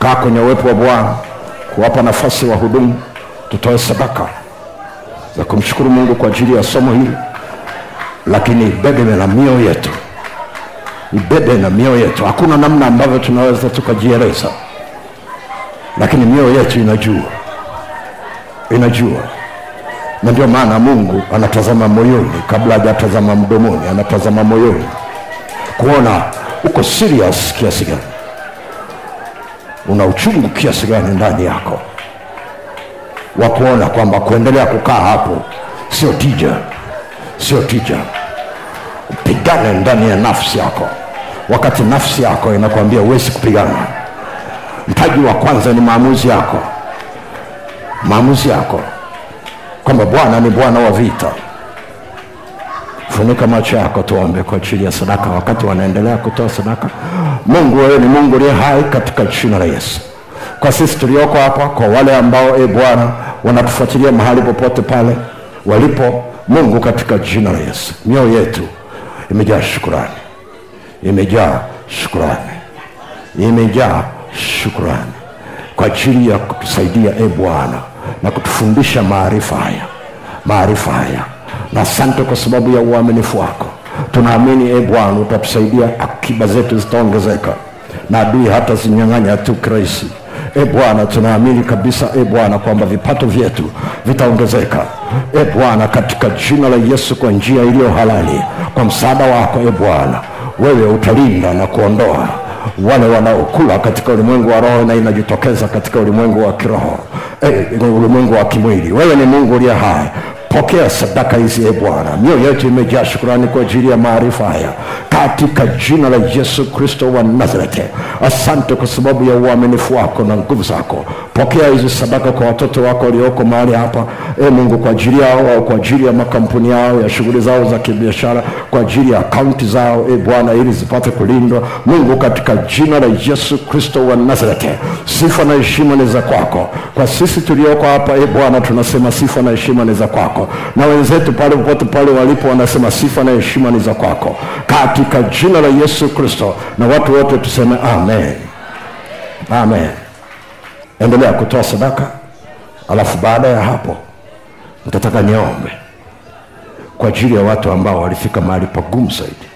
kukaa kwenye uwepo wa Bwana, kuwapa nafasi wa hudumu, tutoe sadaka za kumshukuru Mungu kwa ajili ya somo hili. Lakini ibebe na mioyo yetu, ibebe na mioyo yetu. Hakuna namna ambavyo tunaweza tukajieleza, lakini mioyo yetu inajua. Na ndio maana Mungu anatazama moyoni kabla hajatazama mdomoni. Anatazama moyoni kuona uko serious kiasi gani, una uchungu kiasi gani ndani yako, wa kuona kwamba kuendelea kukaa hapo sio tija. Pigane ndani ya nafsi yako, wakati nafsi yako inakwambia huwezi kupigana. Mtaji wa kwanza ni maamuzi yako, kwamba Bwana ni Bwana wa vita. Funika macho yako, tuombe kwa ajili ya sadaka. Wakati wanaendelea kutoa sadaka, Mungu, wewe ni Mungu aliye hai, katika jina la Yesu. Kwa sisi tulioko hapa, kwa wale ambao Bwana wanatufuatilia mahali popote pale walipo, Mungu, katika jina la Yesu, mioyo yetu imejaa shukrani kwa ajili ya kutusaidia Bwana na kutufundisha maarifa haya. Na asante kwa sababu ya uaminifu wako. Tunaamini Bwana utatusaidia, akiba zetu zitaongezeka na adui hata zinyang'anya tu kirahisi. Bwana, tunaamini kabisa Bwana kwamba vipato vyetu vitaongezeka Bwana, katika jina la Yesu, kwa njia iliyo halali. Kwa msaada wako Bwana, wewe utalinda na kuondoa wale wanaokula katika ulimwengu wa roho na inajitokeza katika ulimwengu wa kiroho, ulimwengu wa kimwili. Wewe ni Mungu aliye hai. Pokea sadaka hizi Bwana. Mioyo yetu imejaa shukrani kwa ajili ya maarifa haya, katika jina la Yesu Kristo wa Nazareti. Asante kwa sababu ya uaminifu wako na nguvu zako. Pokea hizi sadaka kwa watoto wako walioko mahali hapa Mungu, kwa ajili yao au kwa ajili ya makampuni yao, ya shughuli zao za kibiashara, kwa ajili ya akaunti zao Bwana, ili zipate kulindwa Mungu, katika jina la Yesu Kristo wa Nazareti. Sifa na heshima ni za kwako. Kwa sisi tulioko hapa Bwana, tunasema sifa na heshima ni za kwako, na wenzetu pale popote pale walipo wanasema sifa na heshima ni za kwako, katika jina la Yesu Kristo. Na watu wote tuseme amen. Endelea kutoa sadaka. Alafu baada ya hapo nitataka niombe kwa ajili ya watu ambao walifika mahali pagumu zaidi.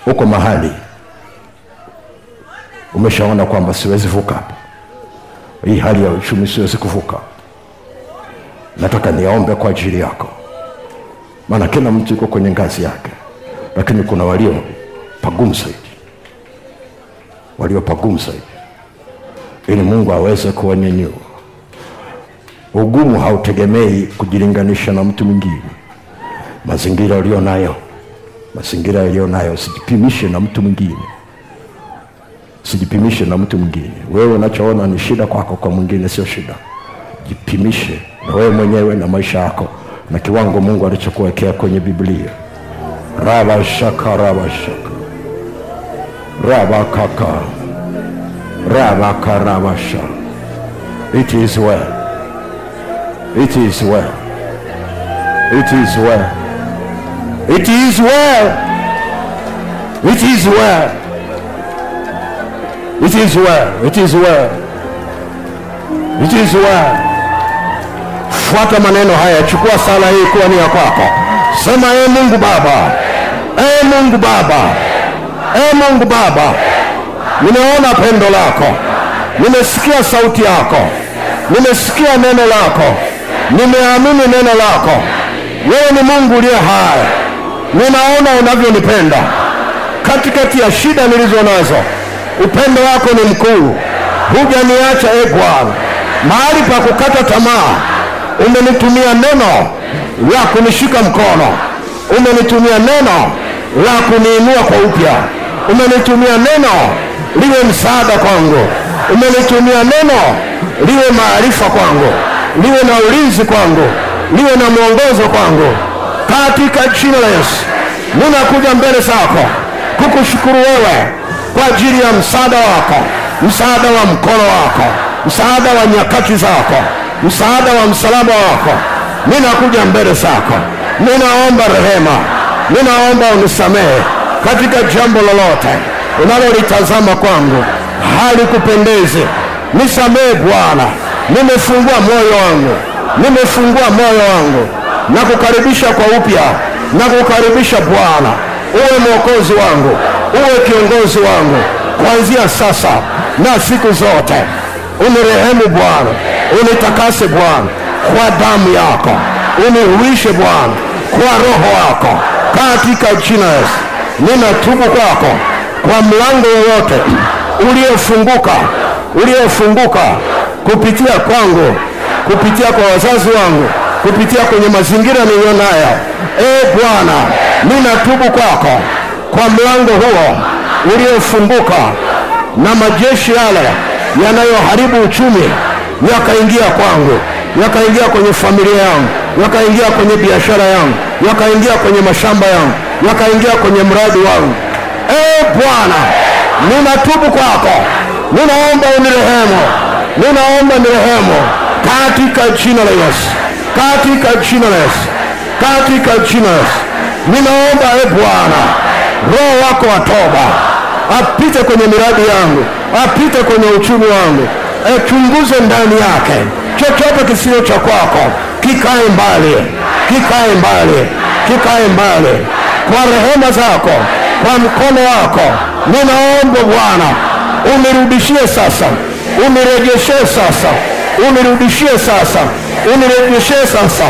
Uko mahali umeshaona kwamba siwezi vuka hapa, hii hali ya uchumi siwezi kuvuka. Nataka niombe kwa ajili yako, maana kila mtu yuko kwenye ngazi yake, lakini kuna walio pagumu zaidi, ili Mungu aweze kuwanyanyua. Ugumu hautegemei kujilinganisha na mtu mwingine. Mazingira ulionayo, usijipimishe na mtu mwingine. Wewe unachoona ni shida kwako, kwa mwingine sio shida. Jipimishe na wewe mwenyewe na maisha yako na kiwango Mungu alichokuwekea kwenye Biblia. Rabashaka rabakaka rabakarabasha. It is well. It is well. It is well. It is well. It is well. It is well. It is well. It is well. Fuata maneno haya, chukua sala hii kuwa ni ya kwako. Sema, Mungu Baba, Mungu Baba, Mungu Baba, nimeona pendo lako, nimesikia sauti yako, nimesikia neno lako, nimeamini neno lako. Wewe ni Mungu uliye hai. Ninaona unavyonipenda katikati ya shida nilizo nazo. Upendo wako ni mkuu. Hujaniacha Bwana mahali pa kukata tamaa. Umenitumia neno la kunishika mkono. Umenitumia neno la kuniinua kwa upya. Umenitumia neno liwe msaada kwangu. Umenitumia neno liwe maarifa kwangu, liwe na ulinzi kwangu, liwe na mwongozo kwangu, katika jina la Yesu. Ninakuja mbele zako kukushukuru wewe kwa ajili ya msaada wako, msaada wa mkono wako, msaada wa nyakati zako, msaada wa msalaba wako. Ninakuja mbele zako, ninaomba rehema, ninaomba unisamehe katika jambo lolote unalolitazama kwangu halikupendezi. Nisamehe Bwana, nimefungua moyo wangu, nimefungua moyo wangu na kukaribisha kwa upya, na kukaribisha Bwana, uwe mwokozi wangu, uwe kiongozi wangu kuanzia sasa na siku zote. Unirehemu Bwana, unitakase Bwana kwa damu yako, unihuishe Bwana kwa roho wako, katika jina la Yesu. Ninatubu kwako kwa mlango wowote uliofunguka kupitia kwangu, kupitia kwa wazazi wangu, kupitia kwenye mazingira nilionayo. Bwana, ninatubu kwako kwa mlango huo uliofunguka na majeshi yale yanayoharibu uchumi yakaingia kwangu, yakaingia kwenye familia yangu, yakaingia kwenye biashara yangu, yakaingia kwenye mashamba yangu, yakaingia kwenye mradi wangu. Bwana, ninatubu kwako, ninaomba unirehemu, ninaomba nirehemu katika jina la Yesu, katika jina la Yesu, katika jina la Yesu. Ninaomba Bwana, Roho wako wa toba apite kwenye miradi yangu, apite kwenye uchumi wangu, chunguze ndani yake chochote kisio cha kwako, kikae mbali, kikae mbali, kikae mbali. Kwa rehema zako, kwa mkono wako, ninaomba Bwana unirudishie sasa, unirejeshe sasa, unirudishie sasa, unirejeshe sasa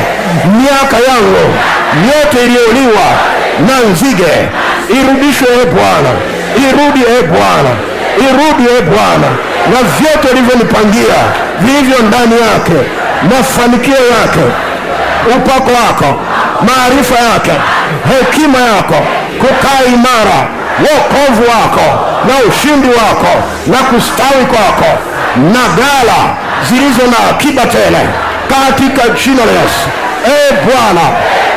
miaka yangu yote iliyoliwa na nzige. Irudishwe Bwana, irudi Bwana, irudi Bwana, na vyote ulivyonipangia vilivyo ndani yake, mafanikio yake, upako wako, maarifa yake, hekima yako, kukaa imara, wokovu wako na ushindi wako na kustawi kwako na ghala zilizo na akiba tele, katika jina la Yesu. Bwana,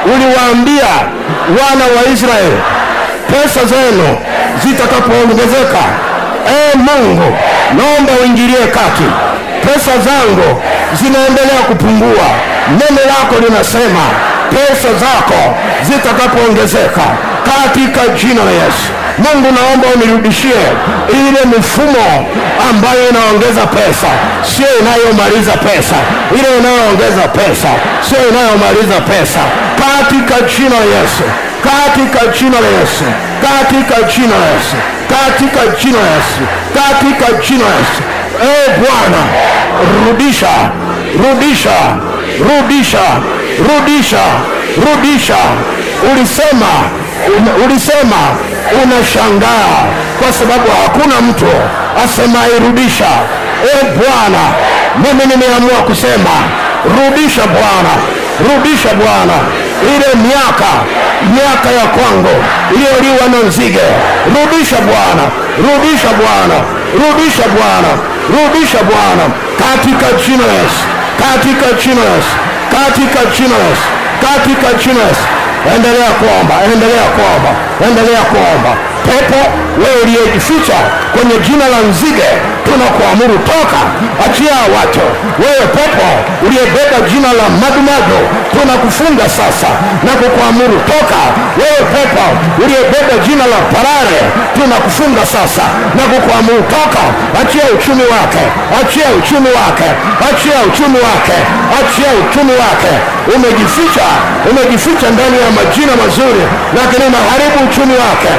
uliwaambia wana wa Israeli, pesa zenu zitakapoongezeka, Mungu, naomba uingilie kati. Pesa zangu zinaendelea kupungua. Neno lako linasema pesa zako zitakapoongezeka, katika jina la Yesu. Mungu, naomba unirudishie ile mifumo ambayo inaongeza pesa, sio inayomaliza pesa, ile inayoongeza pesa, sio inayomaliza pesa, katika jina la Yesu, katika jina la Yesu, katika jina la Yesu, katika jina la Yesu, katika jina la Yesu. Bwana, rudisha, rudisha, rudisha, rudisha, rudisha. Ulisema unashangaa kwa sababu hakuna mtu asemaye rudisha. Bwana, mimi nimeamua kusema rudisha Bwana, rudisha Bwana ile miaka ya kwangu iliyoliwa na nzige. Rudisha Bwana, rudisha Bwana, rudisha Bwana, rudisha Bwana, katika jina la Yesu, katika jina la Yesu, katika jina la Yesu, katika jina la Yesu. Endelea kuomba, endelea kuomba, endelea kuomba. Pepo wewe uliyejificha kwenye jina la nzige, tunakuamuru toka, achia watu. Wewe pepo uliyebeba jina la madumadu, tunakufunga sasa na kukuamuru toka. Wewe pepo uliyebeba jina la parare, tunakufunga sasa na kukuamuru toka. Achia uchumi wake, achia uchumi wake, achia uchumi wake, achia uchumi wake. Umejificha ndani ya majina mazuri, lakini unaharibu uchumi wake.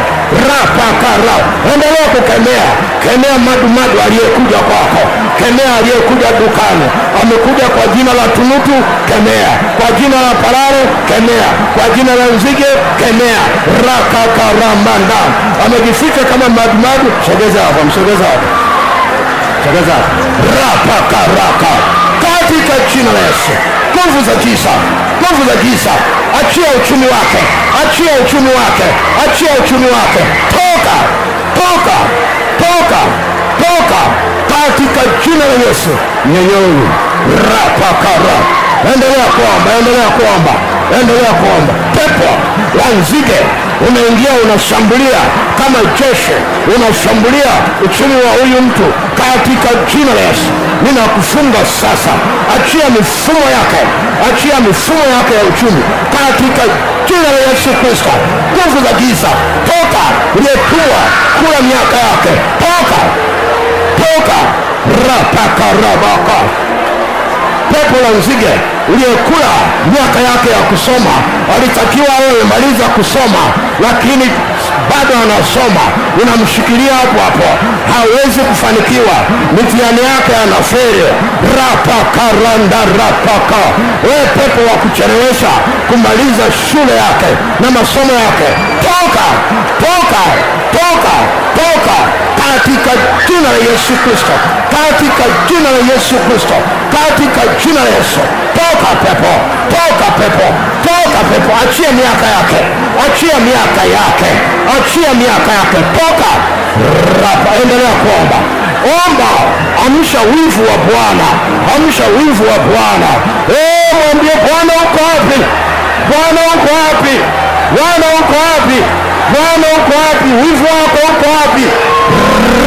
Rapakara, endelea kukemea, kemea madumadu aliyekuja kwako, kemea aliyekuja dukani, amekuja kwa jina la tunutu, kemea kwa jina la parare, kemea kwa jina la nzige, kemea. Rakakarambanda, amejificha kama madumadu. Sogeza hapo, msogeza hapo, sogeza hapo. Rapakaraka, katika jina la Yesu. Nguvu za giza, nguvu za giza, achia uchumi wake, achia uchumi wake, achia uchumi wake. Toka, toka, toka, toka, katika jina la Yesu. Nyenyoni, rapakara. Endelea kuomba, endelea kuomba, endelea kuomba. Pepo la nzige unaingia, unashambulia kama jeshi, unashambulia uchumi wa huyu mtu, katika jina la Yesu. Ninakufunga sasa, achia mifumo yake, achia mifumo yake ya uchumi, katika jina la Yesu Kristo. Nguvu za giza, toka, uliyetua kula miaka yake, toka, rapakarabaka. Pepo la nzige uliyekula miaka yake ya kusoma, alitakiwa awe maliza kusoma, lakini bado anasoma, unamshikilia hapo hapo, hawezi kufanikiwa, mitihani yake anafeli. Rapakaranda rapaka. Wewe pepo wa kuchelewesha kumaliza shule yake na masomo yake, toka toka toka toka katika jina la Yesu Kristo, katika jina la Yesu Kristo, katika jina la Yesu. Toka pepo, toka pepo, toka pepo. Achia miaka yake, achia miaka yake, achia miaka yake, toka. Rapa. Endelea kuomba, omba, amsha wivu wa Bwana, amsha wivu wa Bwana. Mwambie Bwana uko wapi? Bwana uko wapi? Bwana uko wapi? Bwana uko wapi? Wivu wako uko wapi?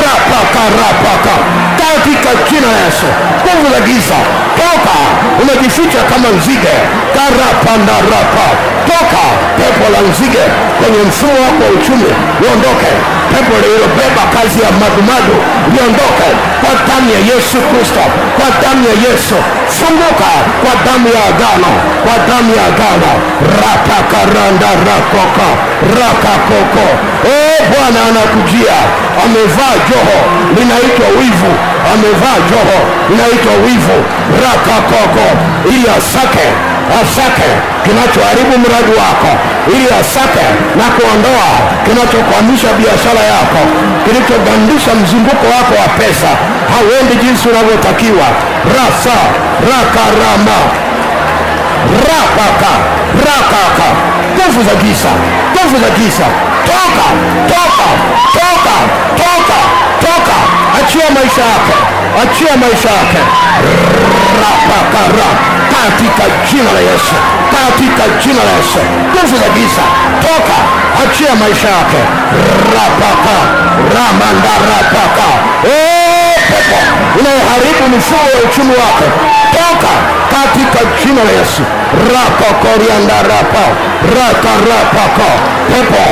Rapaka rapaka katika jina la Yesu. Nguvu za giza, toka. Umejificha kama nzige, karapanda rapa. Toka pepo la nzige kwenye mfumo wako wa uchumi, uondoke. Pepo lililobeba kazi ya madumadu, uondoke kwa damu ya Yesu Kristo, kwa damu ya Yesu. Funguka kwa damu ya agano, kwa damu ya agano. Rapakaranda rakoka rakakoko. Bwana anakujia, amevaa joho linaitwa wivu, amevaa joho linaitwa wivu, rakakoko, ili asake kinachoharibu mradi wako, ili asake na kuondoa kinachokwamisha biashara yako, kilichogandisha mzunguko wako wa pesa, hauendi jinsi unavyotakiwa. Rasa rakarama rapaka rakaka. Nguvu za giza, nguvu za giza, toka toka toka toka toka. Achia maisha yake, achia maisha yake. Rapakara katika jina la Yesu, katika jina la Yesu. Nguvu za giza, toka, achia maisha yake. Rapaka ramanda rapaka. Pepo unaharibu mifumo ya uchumi wake, toka katika jina la Yesu. Rapakorianda rapa rakarapaka. Pepo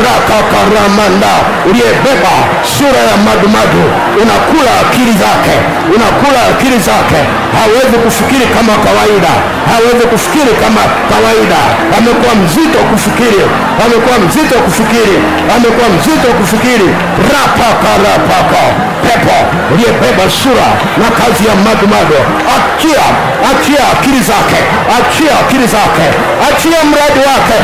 rakakaramanda uliyebeba sura ya madumadu, unakula akili zake, unakula akili zake. Hawezi kufikiri kama kawaida, hawezi kufikiri kama kawaida. Amekuwa mzito kufikiri, amekuwa mzito kufikiri, amekuwa mzito kufikiri. Rapakarapaka. Pepo uliyebeba sura na kazi ya madumadu, achia, achia akili zake, achia akili zake, achia mradi wake,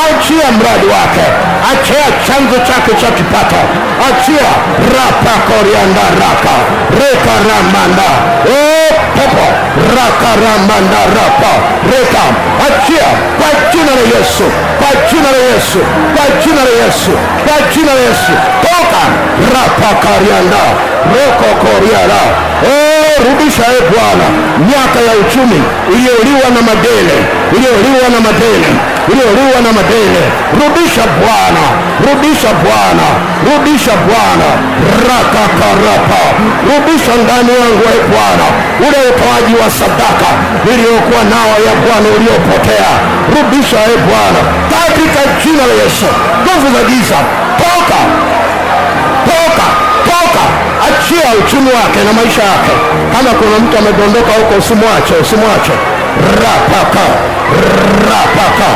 achia mradi wake, achia chanzo chake cha kipato, achia. Rapakorianda raka reka ramanda. Pepo rakaramanda rapa reka, achia kwa jina la Yesu, kwa jina la Yesu, kwa jina la Yesu, kwa jina la Yesu. Toka. Rapakarianda roko koriara. Rudisha Bwana miaka ya uchumi iliyoliwa na madeni, iliyoliwa na madeni, iliyoliwa na madeni. Rudisha Bwana, rudisha Bwana, rudisha Bwana. Rakakarapa. Rudisha ndani yangu Bwana ule utoaji wa sadaka niliokuwa nao ya Bwana uliopotea. Rudisha Bwana katika jina la Yesu. Nguvu za giza, toka toka toka. Achia uchumi wake na maisha yake. Kama kuna mtu amedondoka huko, usimwache, usimwache. Rapaka rapaka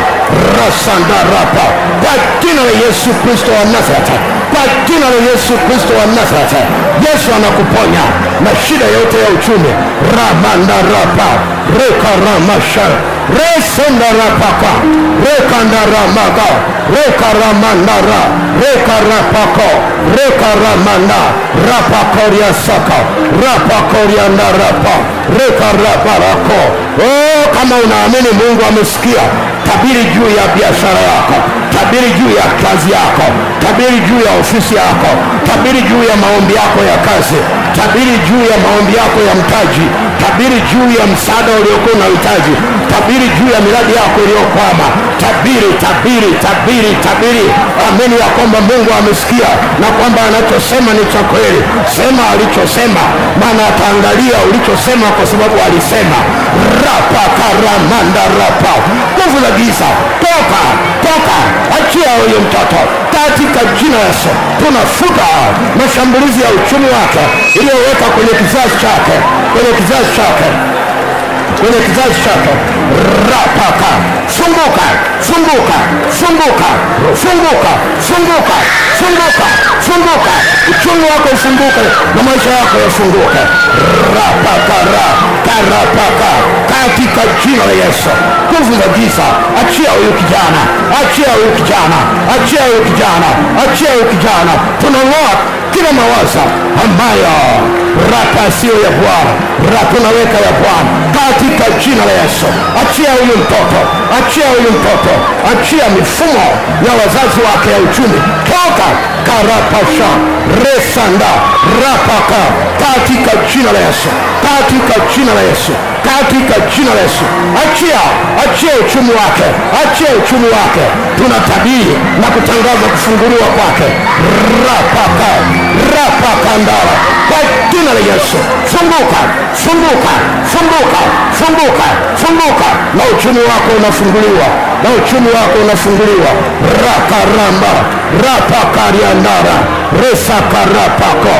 rasanda rapa. Kwa jina la Yesu Kristo wa Nazareti, kwa jina la Yesu Kristo wa Nazareti. Yesu anakuponya na shida yote ya uchumi. Ramanda rapa reka ramasha resenda rapaka reka ndaramaga reka ramandara reka rapako reka ramanda rapakoria saka rapakoria ndarapa reka raparako. Kama unaamini Mungu amesikia, tabiri juu ya biashara yako, tabiri juu ya kazi yako, tabiri juu ya ofisi yako, tabiri juu ya maombi yako ya kazi, tabiri juu ya maombi yako ya mtaji, tabiri juu ya msaada uliokuwa unahitaji, tabiri juu ya miradi yako iliyokwama. Tabiri, tabiri, tabiri, tabiri. Amini ya kwamba Mungu amesikia na kwamba anachosema ni cha kweli. Sema alichosema, maana ataangalia ulichosema kwa sababu alisema. Rapa karamanda rapa. Nguvu za giza, toka, toka. Achia huyo mtoto katika jina la Yesu. Tunafuta mashambulizi ya uchumi wake iliyoweka kwenye kizazi chake, kwenye kizazi chake, kwenye kizazi chake. Rapaka, funguka, funguka, funguka, funguka, funguka, funguka, funguka. Uchumi wako ufunguke na maisha yako yafunguke. Rapaka, rapaka, katika jina la Yesu. Nguvu za giza, achia huyu kijana, achia huyu kijana, achia huyu kijana, achia huyu kijana. Tunang'oa kila mawazo ambayo rapa sio ya Bwana, tunaweka ya Bwana katika jina la Yesu. Achia huyu mtoto, achia huyu mtoto, achia mifumo ya wazazi wake ya uchumi. Toka karapasha resanda rapaka katika jina la Yesu, katika jina la Yesu, katika jina la Yesu. Achia uchumi wake, achia uchumi wake. Tunatabiri na kutangaza kufunguliwa kwake. Rapaka ndara kwa jina la Yesu. Funguka, funguka, funguka, funguka, funguka. Na uchumi wako unafunguliwa, na uchumi wako unafunguliwa. Rakaramba rapakariandara resakarapako.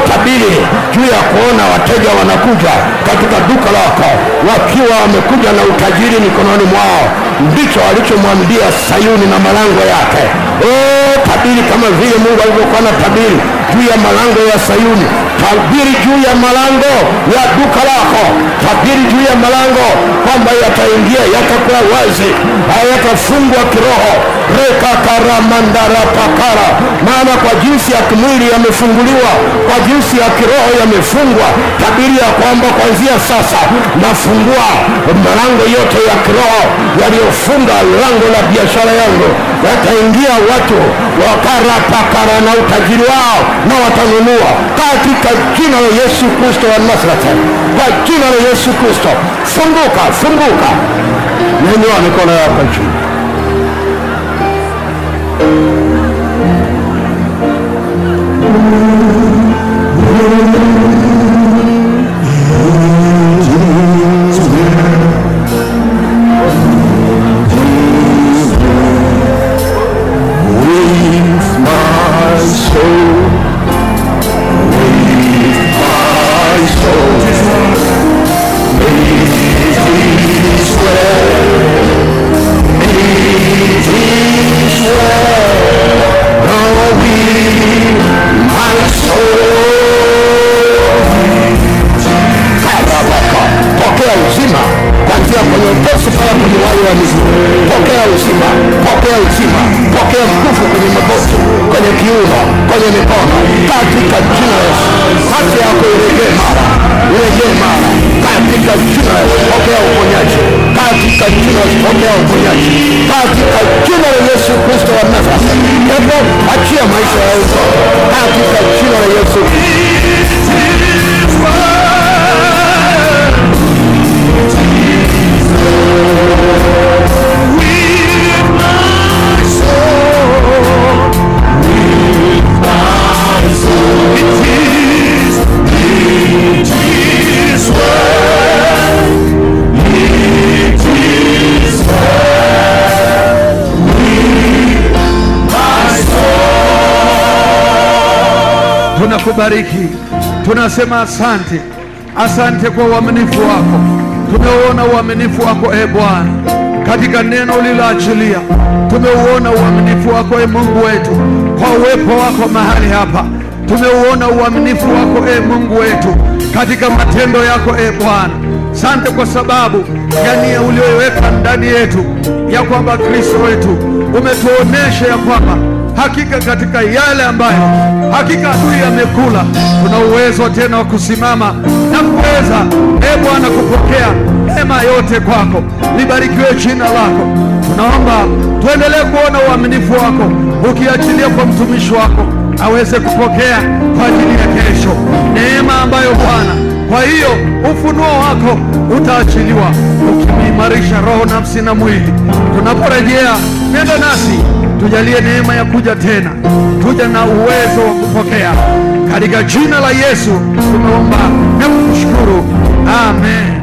Tabiri juu ya kuona wateja wanakuja katika duka lako wakiwa wamekuja na utajiri mikononi mwao. Ndicho alichomwambia Sayuni na malango yake. Tabiri kama vile Mungu alivyokuwa na tabiri juu ya malango ya Sayuni. Tabiri juu ya malango ya duka lako, tabiri juu ya malango kwamba yataingia, yatakuwa wazi, hayatafungwa kiroho. Rekakaramandara pakara, maana kwa jinsi ya kimwili yamefunguliwa, kwa jinsi ya kiroho yamefungwa. Tabiri ya kwamba kuanzia sasa nafungua malango yote ya kiroho yaliyofunga lango la biashara yangu. Wataingia watu wakarapakara na utajiri wao na watanunua katika jina la Yesu Kristo wa Nazareti. Kwa jina la Yesu Kristo, funguka, funguka. Nyanyua mikono yako juu. Tunakubariki, tunasema asante, asante kwa uaminifu wako. Tumeuona uaminifu wako Bwana katika neno uliloachilia. Tumeuona uaminifu wako Mungu wetu kwa uwepo wako mahali hapa. Tumeuona uaminifu wako Mungu wetu katika matendo yako Bwana. Asante kwa sababu ya nia uliyoiweka ndani yetu ya kwamba Kristo wetu umetuonesha ya kwamba hakika katika yale ambayo hakika adui amekula, tuna uwezo tena wa kusimama na kuweza Bwana kupokea neema yote kwako. Libarikiwe jina lako. Tunaomba tuendelee kuona uaminifu wako ukiachilia kwa mtumishi wako aweze kupokea kwa ajili ya kesho neema ambayo Bwana, kwa hiyo ufunuo wako utaachiliwa ukiimarisha roho, nafsi na mwili. Tunaporejea, nenda nasi, tujalie neema ya kuja tena, tuja na uwezo wa kupokea. Katika jina la Yesu tumeomba na kukushukuru. Amen.